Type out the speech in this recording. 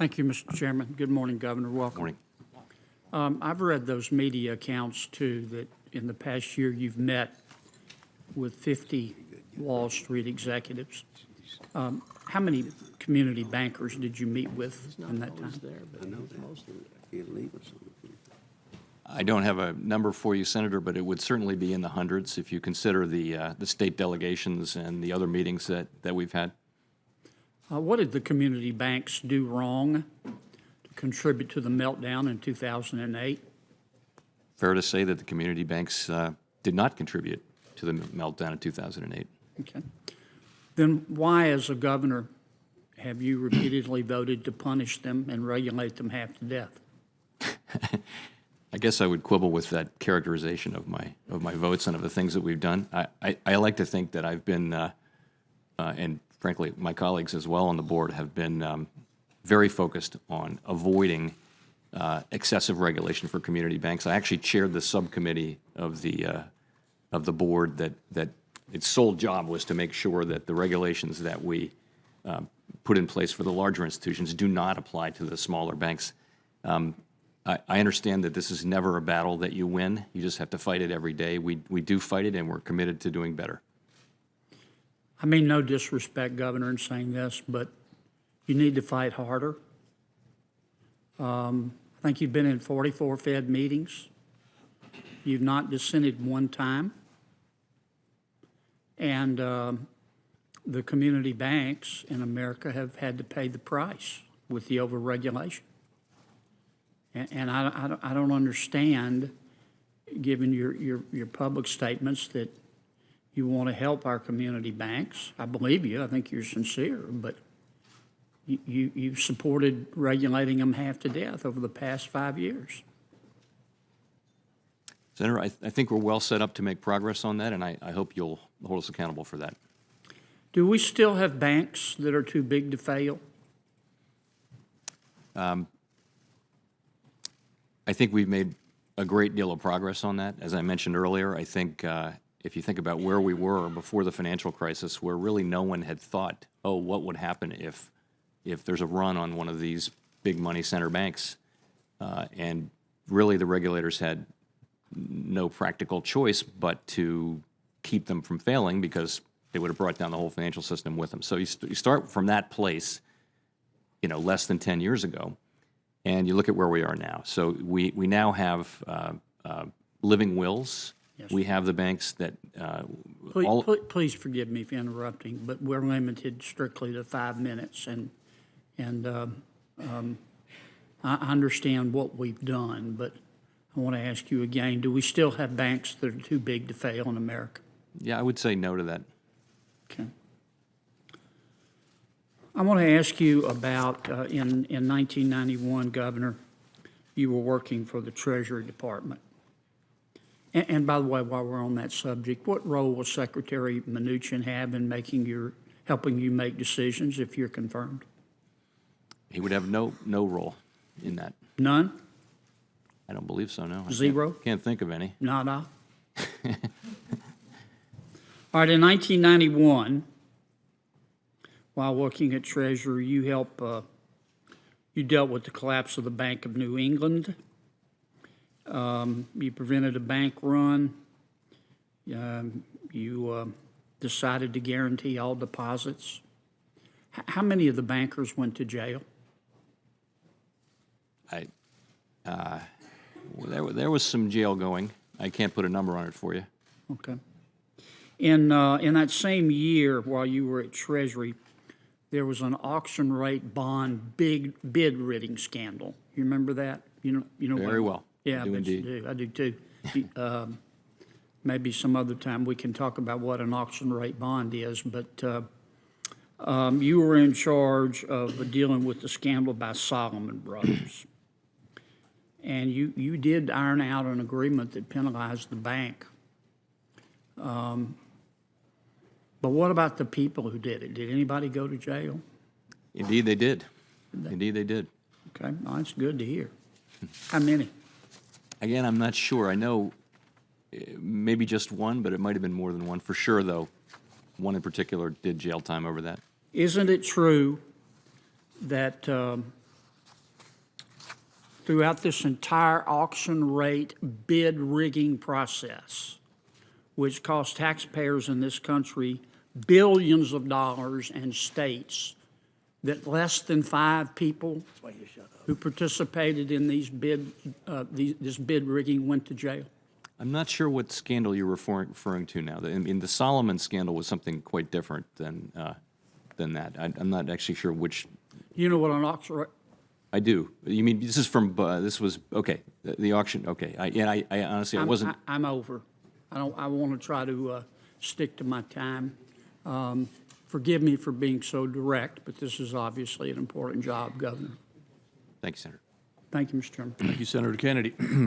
Thank you, Mr. Chairman. Good morning, Governor. Welcome. Morning. I've read those media accounts, too, that in the past year you've met with 50 Wall Street executives. How many community bankers did you meet with in that time? I know that. I don't have a number for you, Senator, but it would certainly be in the hundreds if you consider the state delegations and the other meetings that we've had. What did the community banks do wrong to contribute to the meltdown in 2008? Fair to say that the community banks did not contribute to the meltdown in 2008. Okay. Then why, as a governor, have you repeatedly voted to punish them and regulate them half to death? I guess I would quibble with that characterization of my votes and of the things that we've done. I like to think that I've been, and frankly, my colleagues as well on the board have been very focused on avoiding excessive regulation for community banks. I actually chaired the subcommittee of the board that its sole job was to make sure that the regulations that we put in place for the larger institutions do not apply to the smaller banks. I understand that this is never a battle that you win. You just have to fight it every day. We do fight it, and we're committed to doing better. I mean no disrespect, Governor, in saying this, but you need to fight harder. I think you've been in 44 Fed meetings. You've not dissented one time. And the community banks in America have had to pay the price with the overregulation. And I don't understand, given your public statements, that you want to help our community banks. I believe you. I think you're sincere. But you've supported regulating them half to death over the past 5 years. Senator, I think we're well set up to make progress on that, and I hope you'll hold us accountable for that. Do we still have banks that are too big to fail? I think we've made a great deal of progress on that. As I mentioned earlier, I think if you think about where we were before the financial crisis, where really no one had thought, oh, what would happen if there's a run on one of these big money center banks? And really the regulators had no practical choice but to keep them from failing because they would have brought down the whole financial system with them. So you start from that place, less than 10 years ago, and you look at where we are now. So we now have living wills. Yes. We have the banks that Please forgive me for interrupting, but we're limited strictly to 5 minutes, and I understand what we've done, but I want to ask you again, do we still have banks that are too big to fail in America? Yeah, I would say no to that. Okay. I want to ask you about, in 1991, Governor, you were working for the Treasury Department. And by the way, while we're on that subject, what role will Secretary Mnuchin have in helping you make decisions if you're confirmed? He would have no role in that. None? I don't believe so, no. Zero? Can't think of any. Nada? All right, in 1991, while working at Treasury, you dealt with the collapse of the Bank of New England. You prevented a bank run. You decided to guarantee all deposits. How many of the bankers went to jail? There was some jail going. I can't put a number on it for you. Okay. In that same year, while you were at Treasury, there was an auction rate bond bid rigging scandal. You remember that? You know Very well. Yeah, I do indeed. You do. I do too. Maybe some other time we can talk about what an auction rate bond is, but you were in charge of dealing with the scandal by Solomon Brothers. And you did iron out an agreement that penalized the bank. But what about the people who did it? Did anybody go to jail? Indeed they did. Indeed they did. Okay, well, that's good to hear. How many? Again, I'm not sure. I know maybe just one, but it might have been more than one. For sure, though, one in particular did jail time over that. Isn't it true that throughout this entire auction rate bid rigging process, which cost taxpayers in this country billions of dollars and states, that less than 5 people who participated in these this bid rigging went to jail? I'm not sure what scandal you're referring to now. I mean, the Solomon scandal was something quite different than that. I'm not actually sure which. You know what an auction? I do. You mean this is from? This was okay. The auction. Okay. I honestly I wasn't. I'm over. I want to try to stick to my time. Forgive me for being so direct, but this is obviously an important job, Governor. Thank you, Senator. Thank you, Mr. Chairman. Thank you, Senator Kennedy.